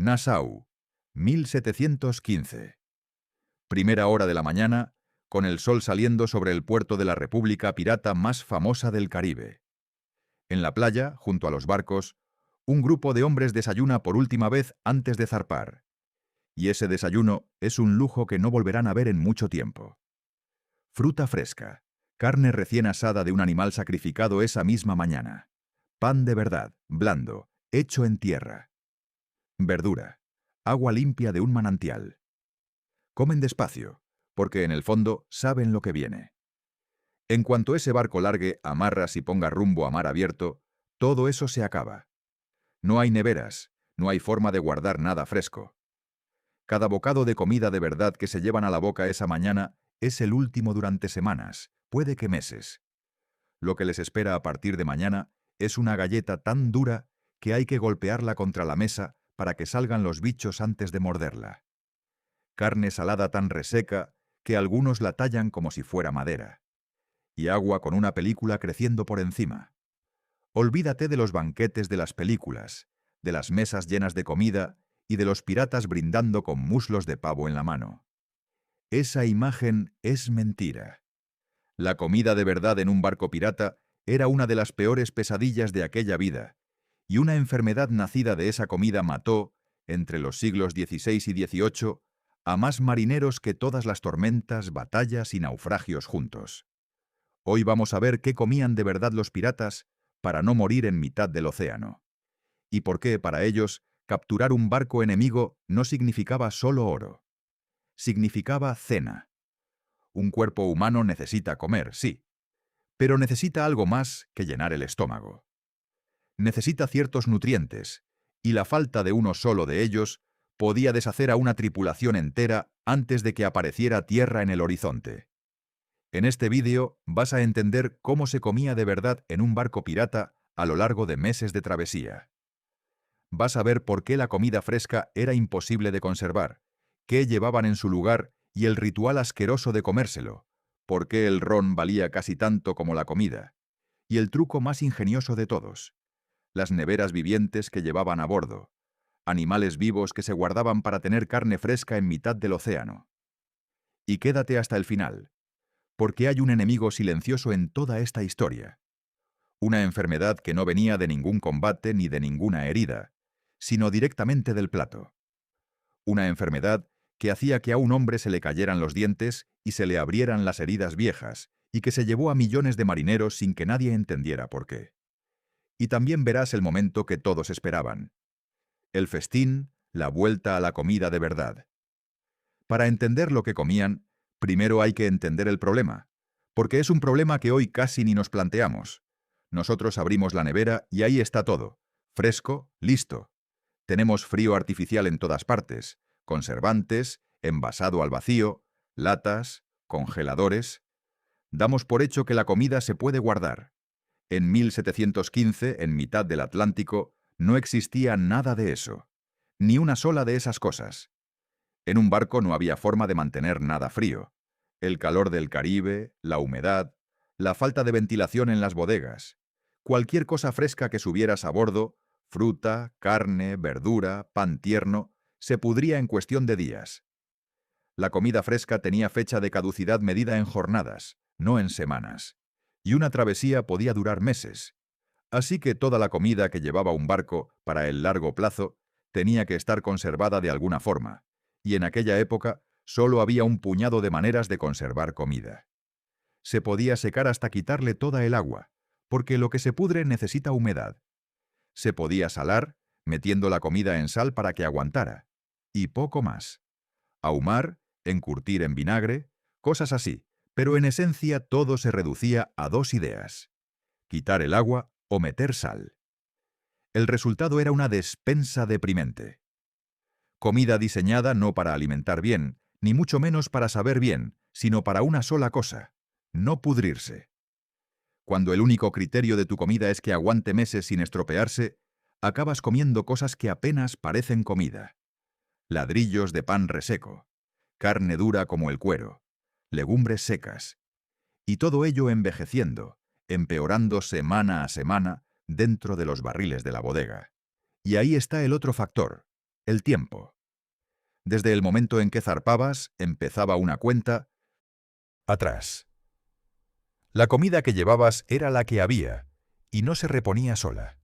Nassau, 1715. Primera hora de la mañana, con el sol saliendo sobre el puerto de la república pirata más famosa del Caribe. En la playa, junto a los barcos, un grupo de hombres desayuna por última vez antes de zarpar. Y ese desayuno es un lujo que no volverán a ver en mucho tiempo. Fruta fresca, carne recién asada de un animal sacrificado esa misma mañana, pan de verdad, blando, hecho en tierra. Verdura, agua limpia de un manantial. Comen despacio, porque en el fondo saben lo que viene. En cuanto ese barco largue amarras y ponga rumbo a mar abierto, todo eso se acaba. No hay neveras, no hay forma de guardar nada fresco. Cada bocado de comida de verdad que se llevan a la boca esa mañana es el último durante semanas, puede que meses. Lo que les espera a partir de mañana es una galleta tan dura que hay que golpearla contra la mesa para que salgan los bichos antes de morderla. Carne salada tan reseca que algunos la tallan como si fuera madera. Y agua con una película creciendo por encima. Olvídate de los banquetes de las películas, de las mesas llenas de comida y de los piratas brindando con muslos de pavo en la mano. Esa imagen es mentira. La comida de verdad en un barco pirata era una de las peores pesadillas de aquella vida, y una enfermedad nacida de esa comida mató, entre los siglos XVI y XVIII, a más marineros que todas las tormentas, batallas y naufragios juntos. Hoy vamos a ver qué comían de verdad los piratas para no morir en mitad del océano. Y por qué, para ellos, capturar un barco enemigo no significaba solo oro. Significaba cena. Un cuerpo humano necesita comer, sí, pero necesita algo más que llenar el estómago. Necesita ciertos nutrientes, y la falta de uno solo de ellos podía deshacer a una tripulación entera antes de que apareciera tierra en el horizonte. En este vídeo vas a entender cómo se comía de verdad en un barco pirata a lo largo de meses de travesía. Vas a ver por qué la comida fresca era imposible de conservar, qué llevaban en su lugar y el ritual asqueroso de comérselo, por qué el ron valía casi tanto como la comida, y el truco más ingenioso de todos, las neveras vivientes que llevaban a bordo, animales vivos que se guardaban para tener carne fresca en mitad del océano. Y quédate hasta el final, porque hay un enemigo silencioso en toda esta historia. Una enfermedad que no venía de ningún combate ni de ninguna herida, sino directamente del plato. Una enfermedad que hacía que a un hombre se le cayeran los dientes y se le abrieran las heridas viejas, y que se llevó a millones de marineros sin que nadie entendiera por qué. Y también verás el momento que todos esperaban. El festín, la vuelta a la comida de verdad. Para entender lo que comían, primero hay que entender el problema, porque es un problema que hoy casi ni nos planteamos. Nosotros abrimos la nevera y ahí está todo, fresco, listo. Tenemos frío artificial en todas partes, conservantes, envasado al vacío, latas, congeladores. Damos por hecho que la comida se puede guardar. En 1715, en mitad del Atlántico, no existía nada de eso, ni una sola de esas cosas. En un barco no había forma de mantener nada frío. El calor del Caribe, la humedad, la falta de ventilación en las bodegas. Cualquier cosa fresca que subieras a bordo, fruta, carne, verdura, pan tierno, se pudría en cuestión de días. La comida fresca tenía fecha de caducidad medida en jornadas, no en semanas. Y una travesía podía durar meses. Así que toda la comida que llevaba un barco para el largo plazo tenía que estar conservada de alguna forma. Y en aquella época solo había un puñado de maneras de conservar comida. Se podía secar hasta quitarle toda el agua, porque lo que se pudre necesita humedad. Se podía salar, metiendo la comida en sal para que aguantara, y poco más. Ahumar, encurtir en vinagre, cosas así, pero en esencia todo se reducía a dos ideas: quitar el agua o meter sal. El resultado era una despensa deprimente. Comida diseñada no para alimentar bien, ni mucho menos para saber bien, sino para una sola cosa: no pudrirse. Cuando el único criterio de tu comida es que aguante meses sin estropearse, acabas comiendo cosas que apenas parecen comida. Ladrillos de pan reseco, carne dura como el cuero, legumbres secas. Y todo ello envejeciendo, empeorando semana a semana dentro de los barriles de la bodega. Y ahí está el otro factor, el tiempo. Desde el momento en que zarpabas, empezaba una cuenta atrás. La comida que llevabas era la que había, y no se reponía sola.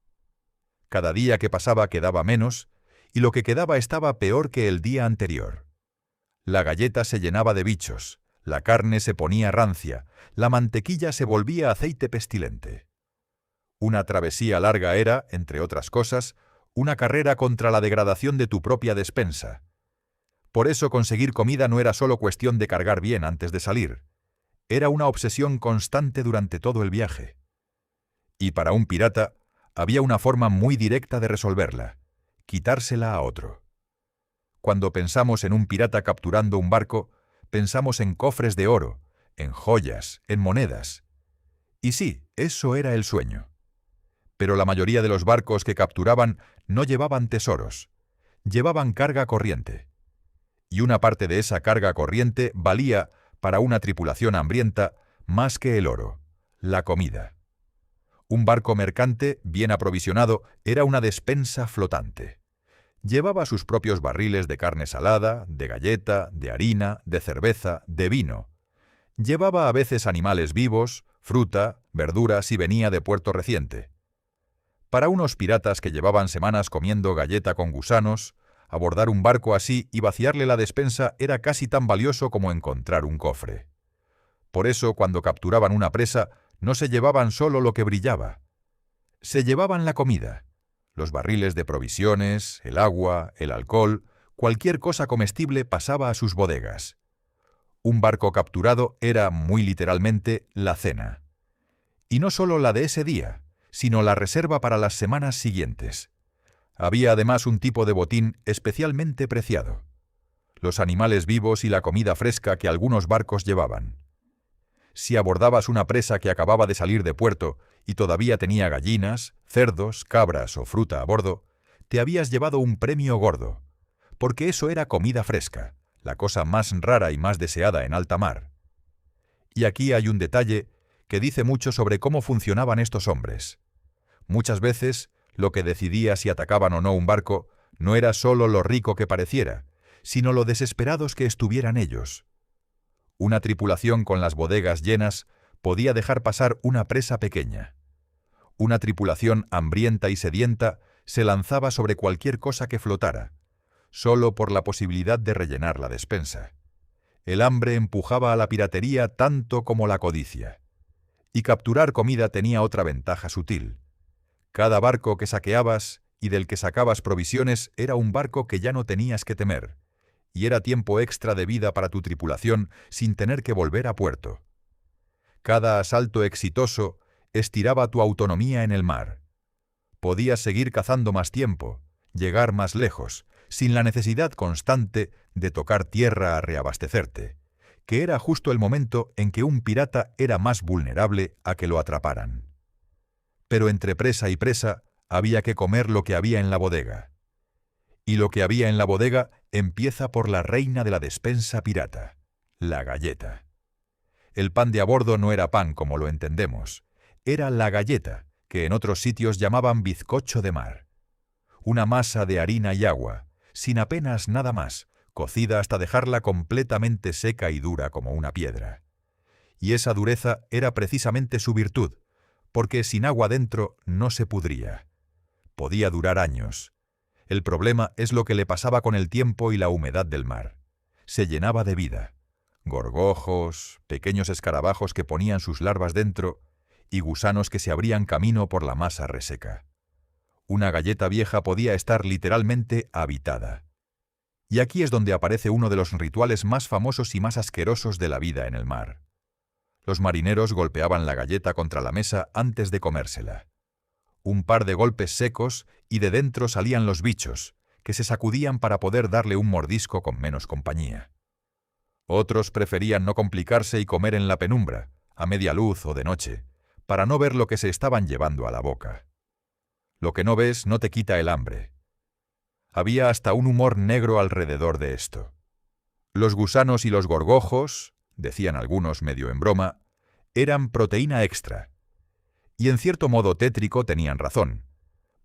Cada día que pasaba quedaba menos, y lo que quedaba estaba peor que el día anterior. La galleta se llenaba de bichos, la carne se ponía rancia, la mantequilla se volvía aceite pestilente. Una travesía larga era, entre otras cosas, una carrera contra la degradación de tu propia despensa. Por eso conseguir comida no era solo cuestión de cargar bien antes de salir. Era una obsesión constante durante todo el viaje. Y para un pirata, había una forma muy directa de resolverla: quitársela a otro. Cuando pensamos en un pirata capturando un barco, pensamos en cofres de oro, en joyas, en monedas. Y sí, eso era el sueño. Pero la mayoría de los barcos que capturaban no llevaban tesoros, llevaban carga corriente. Y una parte de esa carga corriente valía, para una tripulación hambrienta, más que el oro: la comida. Un barco mercante, bien aprovisionado, era una despensa flotante. Llevaba sus propios barriles de carne salada, de galleta, de harina, de cerveza, de vino. Llevaba a veces animales vivos, fruta, verduras y venía de puerto reciente. Para unos piratas que llevaban semanas comiendo galleta con gusanos, abordar un barco así y vaciarle la despensa era casi tan valioso como encontrar un cofre. Por eso, cuando capturaban una presa, no se llevaban solo lo que brillaba. Se llevaban la comida, los barriles de provisiones, el agua, el alcohol, cualquier cosa comestible pasaba a sus bodegas. Un barco capturado era, muy literalmente, la cena. Y no solo la de ese día, sino la reserva para las semanas siguientes. Había además un tipo de botín especialmente preciado: los animales vivos y la comida fresca que algunos barcos llevaban. Si abordabas una presa que acababa de salir de puerto y todavía tenía gallinas, cerdos, cabras o fruta a bordo, te habías llevado un premio gordo, porque eso era comida fresca, la cosa más rara y más deseada en alta mar. Y aquí hay un detalle que dice mucho sobre cómo funcionaban estos hombres. Muchas veces, lo que decidía si atacaban o no un barco no era solo lo rico que pareciera, sino lo desesperados que estuvieran ellos. Una tripulación con las bodegas llenas podía dejar pasar una presa pequeña. Una tripulación hambrienta y sedienta se lanzaba sobre cualquier cosa que flotara, solo por la posibilidad de rellenar la despensa. El hambre empujaba a la piratería tanto como la codicia. Y capturar comida tenía otra ventaja sutil. Cada barco que saqueabas y del que sacabas provisiones era un barco que ya no tenías que temer, y era tiempo extra de vida para tu tripulación sin tener que volver a puerto. Cada asalto exitoso estiraba tu autonomía en el mar. Podías seguir cazando más tiempo, llegar más lejos, sin la necesidad constante de tocar tierra a reabastecerte, que era justo el momento en que un pirata era más vulnerable a que lo atraparan. Pero entre presa y presa había que comer lo que había en la bodega. Y lo que había en la bodega empieza por la reina de la despensa pirata: la galleta. El pan de a bordo no era pan como lo entendemos, era la galleta, que en otros sitios llamaban bizcocho de mar. Una masa de harina y agua, sin apenas nada más, cocida hasta dejarla completamente seca y dura como una piedra. Y esa dureza era precisamente su virtud, porque sin agua dentro no se pudría. Podía durar años. El problema es lo que le pasaba con el tiempo y la humedad del mar. Se llenaba de vida. Gorgojos, pequeños escarabajos que ponían sus larvas dentro y gusanos que se abrían camino por la masa reseca. Una galleta vieja podía estar literalmente habitada. Y aquí es donde aparece uno de los rituales más famosos y más asquerosos de la vida en el mar. Los marineros golpeaban la galleta contra la mesa antes de comérsela. Un par de golpes secos y de dentro salían los bichos, que se sacudían para poder darle un mordisco con menos compañía. Otros preferían no complicarse y comer en la penumbra, a media luz o de noche, para no ver lo que se estaban llevando a la boca. Lo que no ves no te quita el hambre. Había hasta un humor negro alrededor de esto. Los gusanos y los gorgojos, decían algunos medio en broma, eran proteína extra. Y en cierto modo tétrico tenían razón,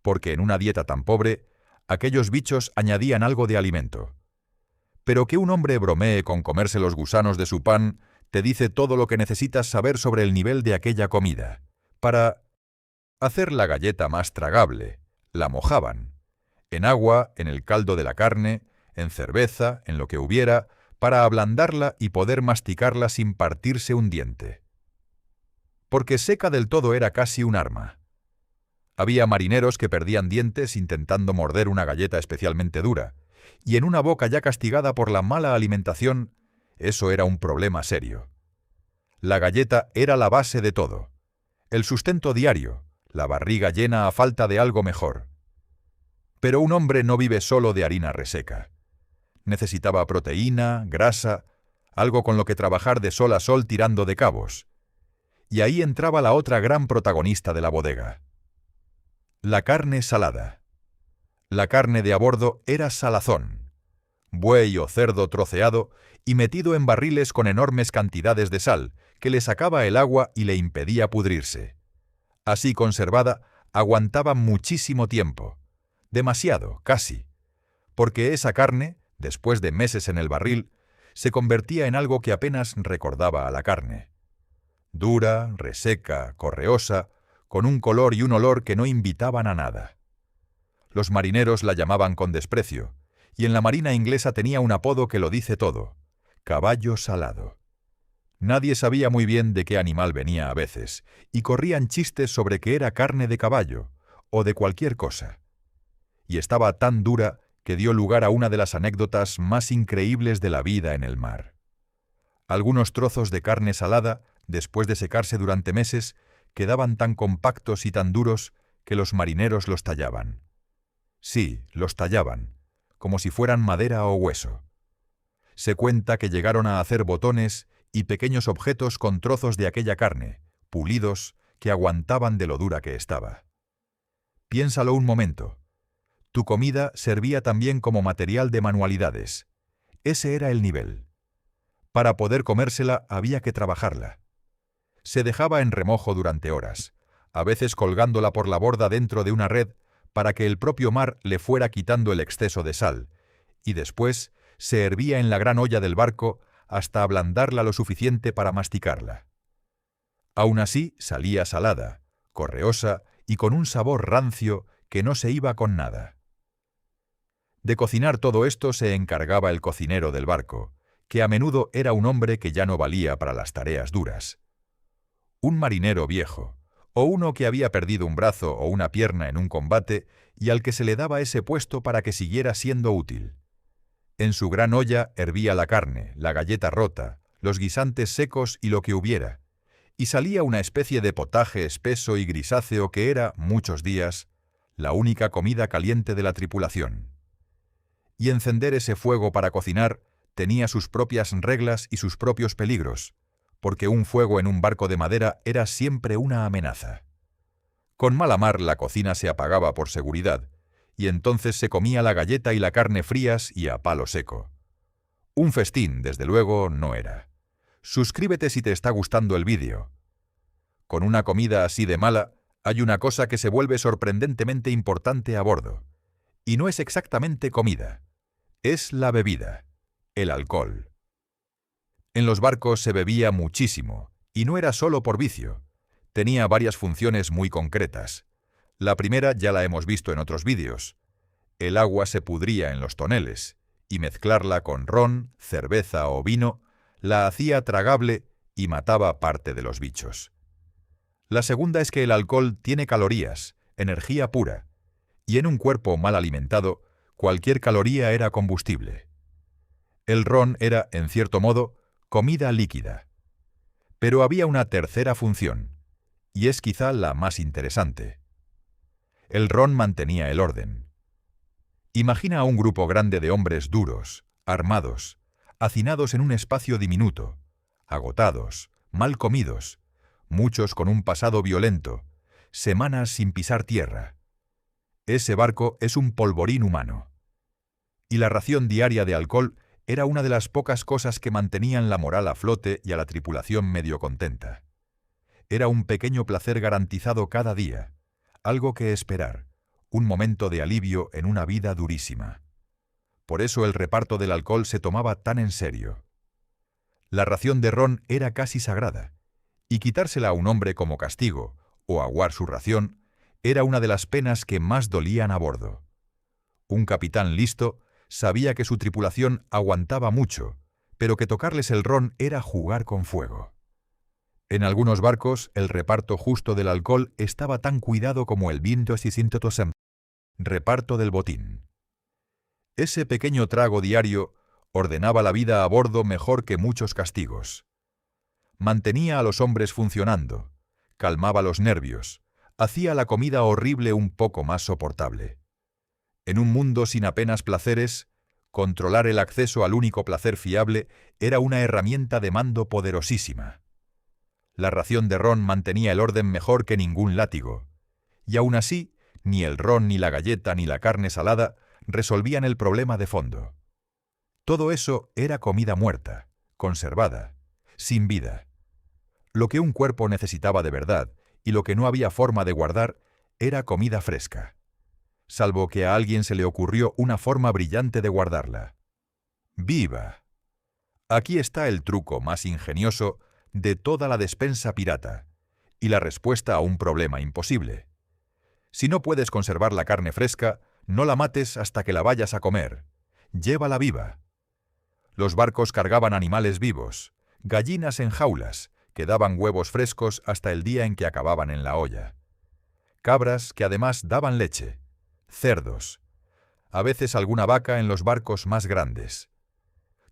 porque en una dieta tan pobre Aquellos bichos añadían algo de alimento. Pero que un hombre bromee con comerse los gusanos de su pan te dice todo lo que necesitas saber sobre el nivel de aquella comida. Para hacer la galleta más tragable, la mojaban. En agua, en el caldo de la carne, en cerveza, en lo que hubiera, para ablandarla y poder masticarla sin partirse un diente. Porque seca del todo era casi un arma. Había marineros que perdían dientes intentando morder una galleta especialmente dura, y en una boca ya castigada por la mala alimentación, eso era un problema serio. La galleta era la base de todo, el sustento diario, la barriga llena a falta de algo mejor. Pero un hombre no vive solo de harina reseca. Necesitaba proteína, grasa, algo con lo que trabajar de sol a sol tirando de cabos. Y ahí entraba la otra gran protagonista de la bodega. La carne salada. La carne de a bordo era salazón. Buey o cerdo troceado y metido en barriles con enormes cantidades de sal, que le sacaba el agua y le impedía pudrirse. Así conservada, aguantaba muchísimo tiempo. Demasiado, casi. Porque esa carne, después de meses en el barril, se convertía en algo que apenas recordaba a la carne. Dura, reseca, correosa, con un color y un olor que no invitaban a nada. Los marineros la llamaban con desprecio, y en la marina inglesa tenía un apodo que lo dice todo: caballo salado. Nadie sabía muy bien de qué animal venía a veces, y corrían chistes sobre que era carne de caballo, o de cualquier cosa. Y estaba tan dura que dio lugar a una de las anécdotas más increíbles de la vida en el mar. Algunos trozos de carne salada, después de secarse durante meses, quedaban tan compactos y tan duros que los marineros los tallaban. Sí, los tallaban, como si fueran madera o hueso. Se cuenta que llegaron a hacer botones y pequeños objetos con trozos de aquella carne, pulidos, que aguantaban de lo dura que estaba. Piénsalo un momento. Tu comida servía también como material de manualidades. Ese era el nivel. Para poder comérsela había que trabajarla. Se dejaba en remojo durante horas, a veces colgándola por la borda dentro de una red para que el propio mar le fuera quitando el exceso de sal, y después se hervía en la gran olla del barco hasta ablandarla lo suficiente para masticarla. Aún así salía salada, correosa y con un sabor rancio que no se iba con nada. De cocinar todo esto se encargaba el cocinero del barco, que a menudo era un hombre que ya no valía para las tareas duras. Un marinero viejo, o uno que había perdido un brazo o una pierna en un combate y al que se le daba ese puesto para que siguiera siendo útil. En su gran olla hervía la carne, la galleta rota, los guisantes secos y lo que hubiera, y salía una especie de potaje espeso y grisáceo que era, muchos días, la única comida caliente de la tripulación. Y encender ese fuego para cocinar tenía sus propias reglas y sus propios peligros, porque un fuego en un barco de madera era siempre una amenaza. Con mala mar la cocina se apagaba por seguridad, y entonces se comía la galleta y la carne frías y a palo seco. Un festín, desde luego, no era. Suscríbete si te está gustando el vídeo. Con una comida así de mala, hay una cosa que se vuelve sorprendentemente importante a bordo. Y no es exactamente comida. Es la bebida, el alcohol. En los barcos se bebía muchísimo, y no era solo por vicio. Tenía varias funciones muy concretas. La primera ya la hemos visto en otros vídeos. El agua se pudría en los toneles, y mezclarla con ron, cerveza o vino la hacía tragable y mataba parte de los bichos. La segunda es que el alcohol tiene calorías, energía pura, y en un cuerpo mal alimentado, cualquier caloría era combustible. El ron era, en cierto modo, comida líquida. Pero había una tercera función, y es quizá la más interesante. El ron mantenía el orden. Imagina a un grupo grande de hombres duros, armados, hacinados en un espacio diminuto, agotados, mal comidos, muchos con un pasado violento, semanas sin pisar tierra. Ese barco es un polvorín humano. Y la ración diaria de alcohol era una de las pocas cosas que mantenían la moral a flote y a la tripulación medio contenta. Era un pequeño placer garantizado cada día, algo que esperar, un momento de alivio en una vida durísima. Por eso el reparto del alcohol se tomaba tan en serio. La ración de ron era casi sagrada, y quitársela a un hombre como castigo, o aguar su ración, era una de las penas que más dolían a bordo. Un capitán listo sabía que su tripulación aguantaba mucho, pero que tocarles el ron era jugar con fuego. En algunos barcos, el reparto justo del alcohol estaba tan cuidado como el 26%, reparto del botín. Ese pequeño trago diario ordenaba la vida a bordo mejor que muchos castigos. Mantenía a los hombres funcionando, calmaba los nervios, hacía la comida horrible un poco más soportable. En un mundo sin apenas placeres, controlar el acceso al único placer fiable era una herramienta de mando poderosísima. La ración de ron mantenía el orden mejor que ningún látigo, y aún así, ni el ron, ni la galleta, ni la carne salada resolvían el problema de fondo. Todo eso era comida muerta, conservada, sin vida. Lo que un cuerpo necesitaba de verdad, y lo que no había forma de guardar, era comida fresca. Salvo que a alguien se le ocurrió una forma brillante de guardarla. ¡Viva! Aquí está el truco más ingenioso de toda la despensa pirata, y la respuesta a un problema imposible. Si no puedes conservar la carne fresca, no la mates hasta que la vayas a comer. Llévala viva. Los barcos cargaban animales vivos, gallinas en jaulas, que daban huevos frescos hasta el día en que acababan en la olla. Cabras que además daban leche. Cerdos. A veces alguna vaca en los barcos más grandes.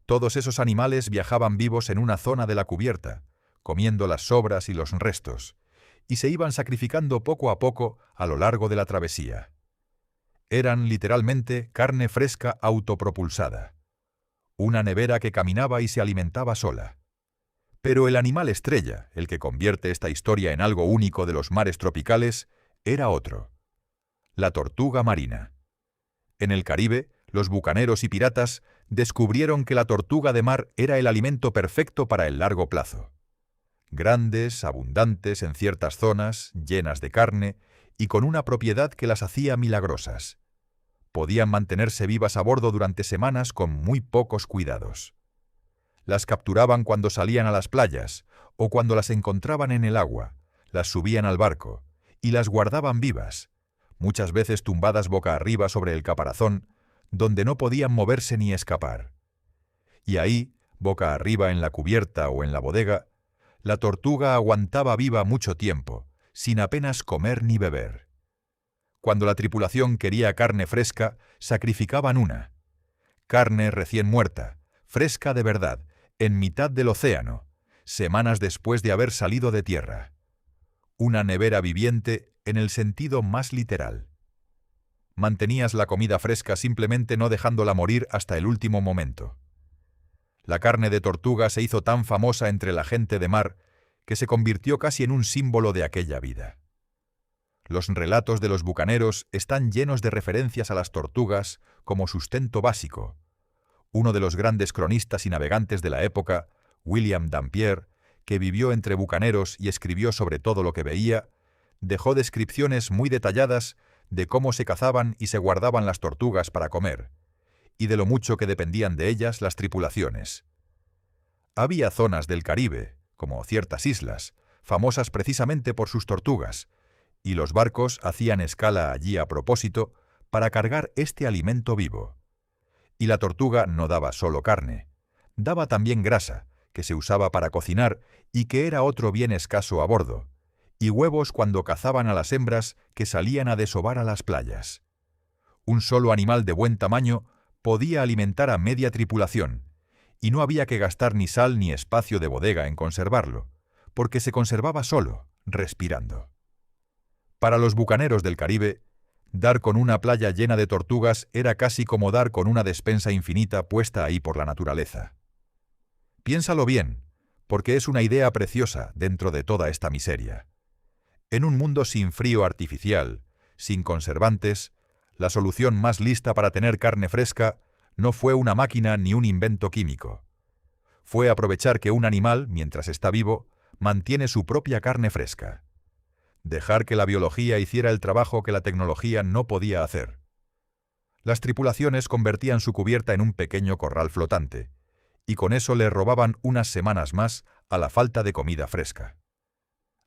Todos esos animales viajaban vivos en una zona de la cubierta, comiendo las sobras y los restos, y se iban sacrificando poco a poco a lo largo de la travesía. Eran literalmente carne fresca autopropulsada. Una nevera que caminaba y se alimentaba sola. Pero el animal estrella, el que convierte esta historia en algo único de los mares tropicales, era otro. La tortuga marina. En el Caribe, los bucaneros y piratas descubrieron que la tortuga de mar era el alimento perfecto para el largo plazo. Grandes, abundantes en ciertas zonas, llenas de carne, y con una propiedad que las hacía milagrosas. Podían mantenerse vivas a bordo durante semanas con muy pocos cuidados. Las capturaban cuando salían a las playas, o cuando las encontraban en el agua, las subían al barco, y las guardaban vivas, muchas veces tumbadas boca arriba sobre el caparazón, donde no podían moverse ni escapar. Y ahí, boca arriba en la cubierta o en la bodega, la tortuga aguantaba viva mucho tiempo, sin apenas comer ni beber. Cuando la tripulación quería carne fresca, sacrificaban una. Carne recién muerta, fresca de verdad, en mitad del océano, semanas después de haber salido de tierra. Una nevera viviente en el sentido más literal. Mantenías la comida fresca simplemente no dejándola morir hasta el último momento. La carne de tortuga se hizo tan famosa entre la gente de mar que se convirtió casi en un símbolo de aquella vida. Los relatos de los bucaneros están llenos de referencias a las tortugas como sustento básico. Uno de los grandes cronistas y navegantes de la época, William Dampier, que vivió entre bucaneros y escribió sobre todo lo que veía, dejó descripciones muy detalladas de cómo se cazaban y se guardaban las tortugas para comer, y de lo mucho que dependían de ellas las tripulaciones. Había zonas del Caribe, como ciertas islas, famosas precisamente por sus tortugas, y los barcos hacían escala allí a propósito para cargar este alimento vivo. Y la tortuga no daba solo carne, daba también grasa, que se usaba para cocinar y que era otro bien escaso a bordo, y huevos cuando cazaban a las hembras que salían a desovar a las playas. Un solo animal de buen tamaño podía alimentar a media tripulación, y no había que gastar ni sal ni espacio de bodega en conservarlo, porque se conservaba solo, respirando. Para los bucaneros del Caribe, dar con una playa llena de tortugas era casi como dar con una despensa infinita puesta ahí por la naturaleza. Piénsalo bien, porque es una idea preciosa dentro de toda esta miseria. En un mundo sin frío artificial, sin conservantes, la solución más lista para tener carne fresca no fue una máquina ni un invento químico. Fue aprovechar que un animal, mientras está vivo, mantiene su propia carne fresca. dejar que la biología hiciera el trabajo que la tecnología no podía hacer. Las tripulaciones convertían su cubierta en un pequeño corral flotante, y con eso le robaban unas semanas más a la falta de comida fresca.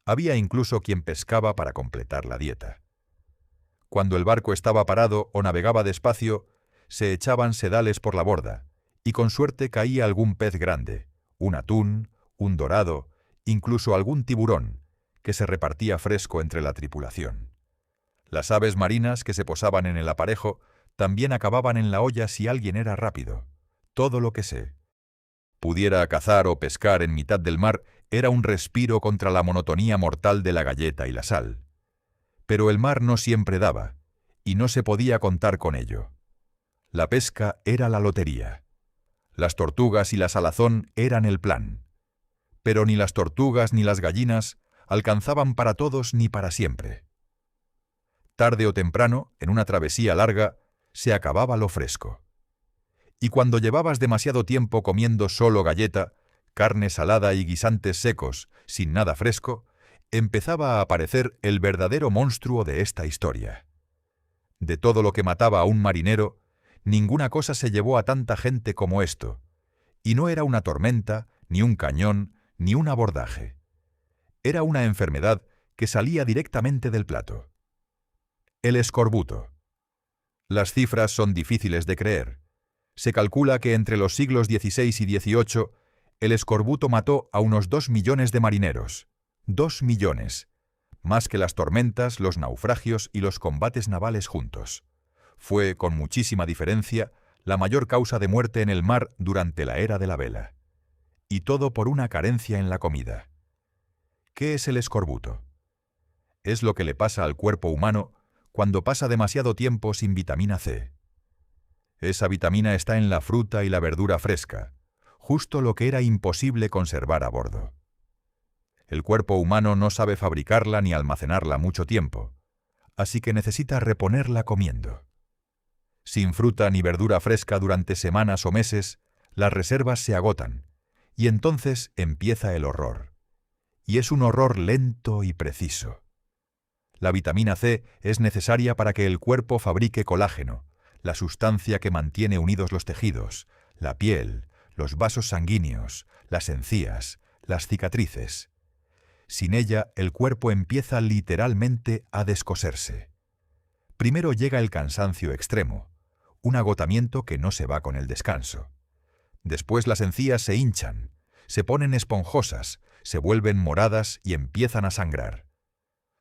Había incluso quien pescaba para completar la dieta. Cuando el barco estaba parado o navegaba despacio, se echaban sedales por la borda, y con suerte caía algún pez grande, un atún, un dorado, incluso algún tiburón, que se repartía fresco entre la tripulación. Las aves marinas que se posaban en el aparejo también acababan en la olla si alguien era rápido. Todo lo que sé. Pudiera cazar o pescar en mitad del mar era un respiro contra la monotonía mortal de la galleta y la sal. Pero el mar no siempre daba, y no se podía contar con ello. La pesca era la lotería. Las tortugas y la salazón eran el plan. Pero ni las tortugas ni las gallinas alcanzaban para todos ni para siempre. Tarde o temprano, en una travesía larga, se acababa lo fresco. Y cuando llevabas demasiado tiempo comiendo solo galleta, carne salada y guisantes secos, sin nada fresco, empezaba a aparecer el verdadero monstruo de esta historia. De todo lo que mataba a un marinero, ninguna cosa se llevó a tanta gente como esto, y no era una tormenta, ni un cañón, ni un abordaje. Era una enfermedad que salía directamente del plato. El escorbuto. Las cifras son difíciles de creer. Se calcula que entre los siglos XVI y XVIII el escorbuto mató a unos 2 millones de marineros. 2 millones. Más que las tormentas, los naufragios y los combates navales juntos. Fue, con muchísima diferencia, la mayor causa de muerte en el mar durante la era de la vela. Y todo por una carencia en la comida. ¿Qué es el escorbuto? Es lo que le pasa al cuerpo humano cuando pasa demasiado tiempo sin vitamina C. Esa vitamina está en la fruta y la verdura fresca, justo lo que era imposible conservar a bordo. El cuerpo humano no sabe fabricarla ni almacenarla mucho tiempo, así que necesita reponerla comiendo. Sin fruta ni verdura fresca durante semanas o meses, las reservas se agotan, y entonces empieza el horror. Y es un horror lento y preciso. La vitamina C es necesaria para que el cuerpo fabrique colágeno, la sustancia que mantiene unidos los tejidos, la piel, los vasos sanguíneos, las encías, las cicatrices. Sin ella, el cuerpo empieza literalmente a descoserse. Primero llega el cansancio extremo, un agotamiento que no se va con el descanso. Después las encías se hinchan, se ponen esponjosas, se vuelven moradas y empiezan a sangrar.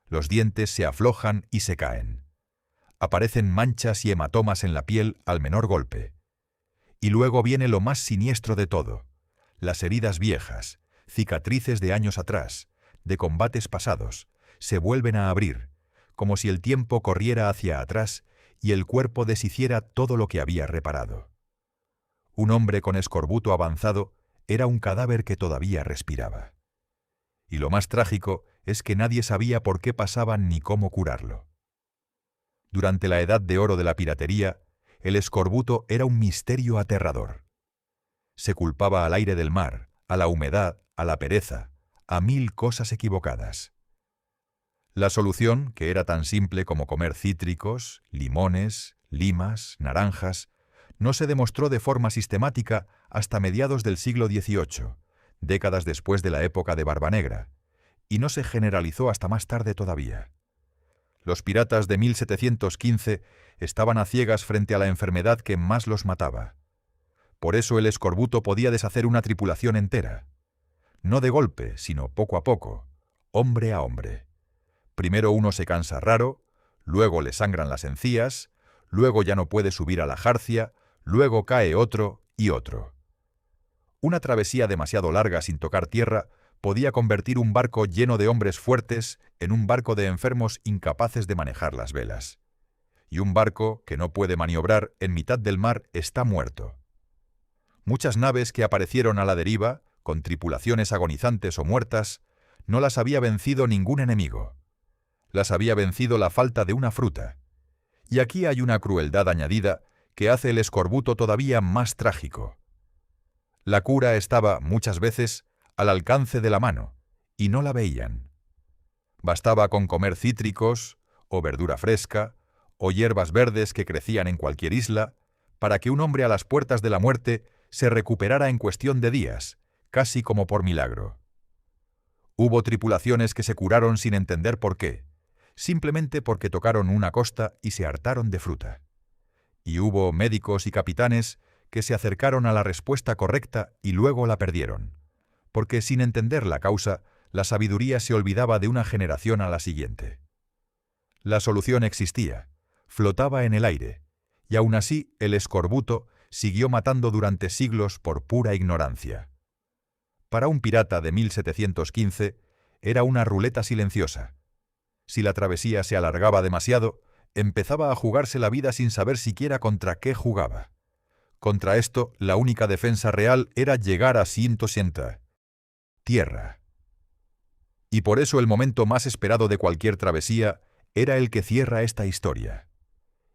Los dientes se aflojan y se caen. Aparecen manchas y hematomas en la piel al menor golpe. Y luego viene lo más siniestro de todo, las heridas viejas, cicatrices de años atrás, de combates pasados, se vuelven a abrir, como si el tiempo corriera hacia atrás y el cuerpo deshiciera todo lo que había reparado. Un hombre con escorbuto avanzado era un cadáver que todavía respiraba. Y lo más trágico es que nadie sabía por qué pasaban ni cómo curarlo. Durante la edad de oro de la piratería, el escorbuto era un misterio aterrador. Se culpaba al aire del mar, a la humedad, a la pereza, a 1000 cosas equivocadas. La solución, que era tan simple como comer cítricos, limones, limas, naranjas, no se demostró de forma sistemática hasta mediados del siglo XVIII, décadas después de la época de Barba Negra, y no se generalizó hasta más tarde todavía. Los piratas de 1715 estaban a ciegas frente a la enfermedad que más los mataba. Por eso el escorbuto podía deshacer una tripulación entera. No de golpe, sino poco a poco, hombre a hombre. Primero uno se cansa raro, luego le sangran las encías, luego ya no puede subir a la jarcia, luego cae otro y otro. Una travesía demasiado larga sin tocar tierra podía convertir un barco lleno de hombres fuertes en un barco de enfermos incapaces de manejar las velas. Y un barco que no puede maniobrar en mitad del mar está muerto. Muchas naves que aparecieron a la deriva, con tripulaciones agonizantes o muertas, no las había vencido ningún enemigo. Las había vencido la falta de una fruta. Y aquí hay una crueldad añadida que hace el escorbuto todavía más trágico. La cura estaba, muchas veces, al alcance de la mano, y no la veían. Bastaba con comer cítricos, o verdura fresca, o hierbas verdes que crecían en cualquier isla, para que un hombre a las puertas de la muerte se recuperara en cuestión de días, casi como por milagro. Hubo tripulaciones que se curaron sin entender por qué, simplemente porque tocaron una costa y se hartaron de fruta. Y hubo médicos y capitanes que se acercaron a la respuesta correcta y luego la perdieron, porque sin entender la causa, la sabiduría se olvidaba de una generación a la siguiente. La solución existía, flotaba en el aire, y aún así el escorbuto siguió matando durante siglos por pura ignorancia. Para un pirata de 1715 era una ruleta silenciosa. Si la travesía se alargaba demasiado, empezaba a jugarse la vida sin saber siquiera contra qué jugaba. Contra esto, la única defensa real era llegar a Saint-Osyenta, tierra. Y por eso el momento más esperado de cualquier travesía era el que cierra esta historia.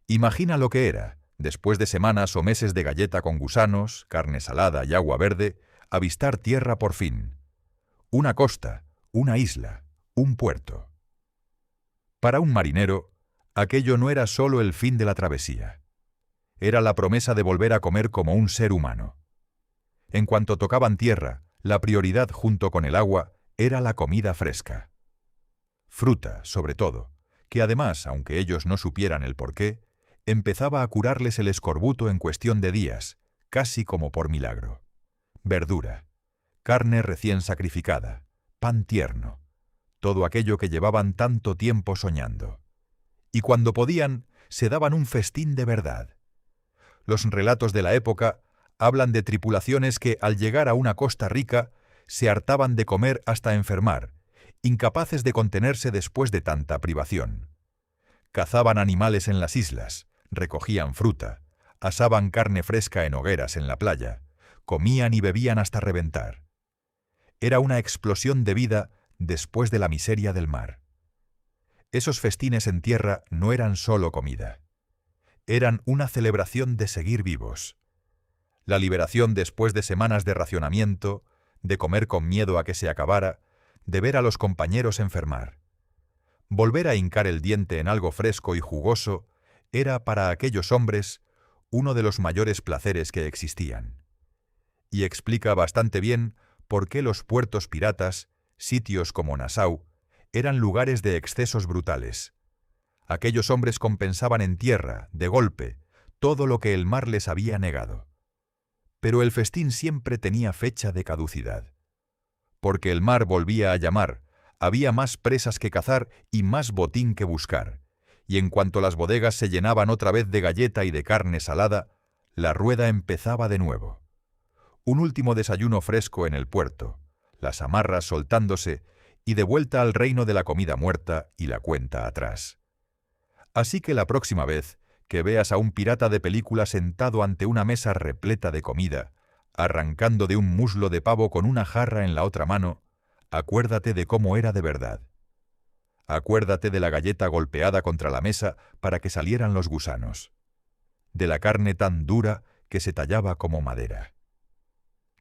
Imagina lo que era, después de semanas o meses de galleta con gusanos, carne salada y agua verde, avistar tierra por fin. Una costa, una isla, un puerto. Para un marinero, aquello no era solo el fin de la travesía. Era la promesa de volver a comer como un ser humano. En cuanto tocaban tierra, la prioridad junto con el agua era la comida fresca. Fruta, sobre todo, que además, aunque ellos no supieran el porqué, empezaba a curarles el escorbuto en cuestión de días, casi como por milagro. Verdura, carne recién sacrificada, pan tierno, todo aquello que llevaban tanto tiempo soñando. Y cuando podían, se daban un festín de verdad. Los relatos de la época hablan de tripulaciones que, al llegar a una costa rica, se hartaban de comer hasta enfermar, incapaces de contenerse después de tanta privación. Cazaban animales en las islas, recogían fruta, asaban carne fresca en hogueras en la playa, comían y bebían hasta reventar. Era una explosión de vida después de la miseria del mar. Esos festines en tierra no eran solo comida. Eran una celebración de seguir vivos. La liberación después de semanas de racionamiento, de comer con miedo a que se acabara, de ver a los compañeros enfermar. Volver a hincar el diente en algo fresco y jugoso era para aquellos hombres uno de los mayores placeres que existían. Y explica bastante bien por qué los puertos piratas, sitios como Nassau, eran lugares de excesos brutales. Aquellos hombres compensaban en tierra, de golpe, todo lo que el mar les había negado. Pero el festín siempre tenía fecha de caducidad. Porque el mar volvía a llamar, había más presas que cazar y más botín que buscar, y en cuanto las bodegas se llenaban otra vez de galleta y de carne salada, la rueda empezaba de nuevo. Un último desayuno fresco en el puerto, las amarras soltándose y de vuelta al reino de la comida muerta y la cuenta atrás. Así que la próxima vez que veas a un pirata de película sentado ante una mesa repleta de comida, arrancando de un muslo de pavo con una jarra en la otra mano, acuérdate de cómo era de verdad. Acuérdate de la galleta golpeada contra la mesa para que salieran los gusanos, de la carne tan dura que se tallaba como madera,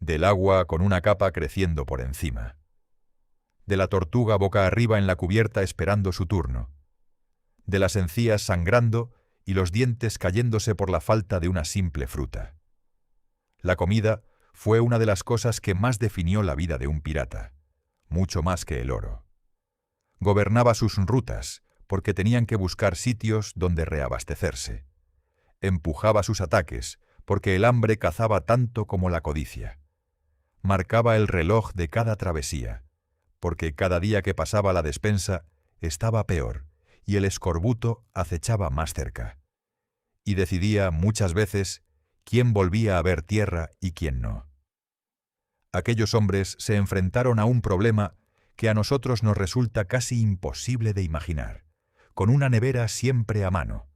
del agua con una capa creciendo por encima, de la tortuga boca arriba en la cubierta esperando su turno, de las encías sangrando y los dientes cayéndose por la falta de una simple fruta. La comida fue una de las cosas que más definió la vida de un pirata, mucho más que el oro. Gobernaba sus rutas, porque tenían que buscar sitios donde reabastecerse. Empujaba sus ataques, porque el hambre cazaba tanto como la codicia. Marcaba el reloj de cada travesía, porque cada día que pasaba la despensa estaba peor, y el escorbuto acechaba más cerca. Y decidía muchas veces quién volvía a ver tierra y quién no. Aquellos hombres se enfrentaron a un problema que a nosotros nos resulta casi imposible de imaginar, con una nevera siempre a mano.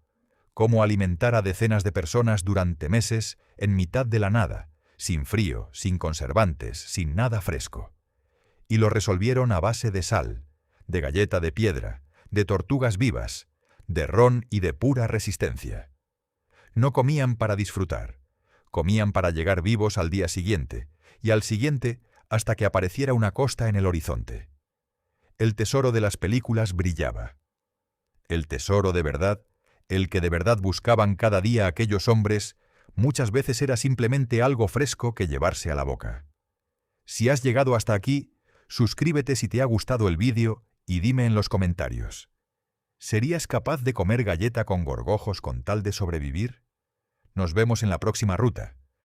Cómo alimentar a decenas de personas durante meses en mitad de la nada, sin frío, sin conservantes, sin nada fresco. Y lo resolvieron a base de sal, de galleta de piedra, de tortugas vivas, de ron y de pura resistencia. No comían para disfrutar, comían para llegar vivos al día siguiente, y al siguiente hasta que apareciera una costa en el horizonte. El tesoro de las películas brillaba. El tesoro de verdad, el que de verdad buscaban cada día aquellos hombres, muchas veces era simplemente algo fresco que llevarse a la boca. Si has llegado hasta aquí, suscríbete si te ha gustado el vídeo y dime en los comentarios: ¿serías capaz de comer galleta con gorgojos con tal de sobrevivir? Nos vemos en la próxima ruta.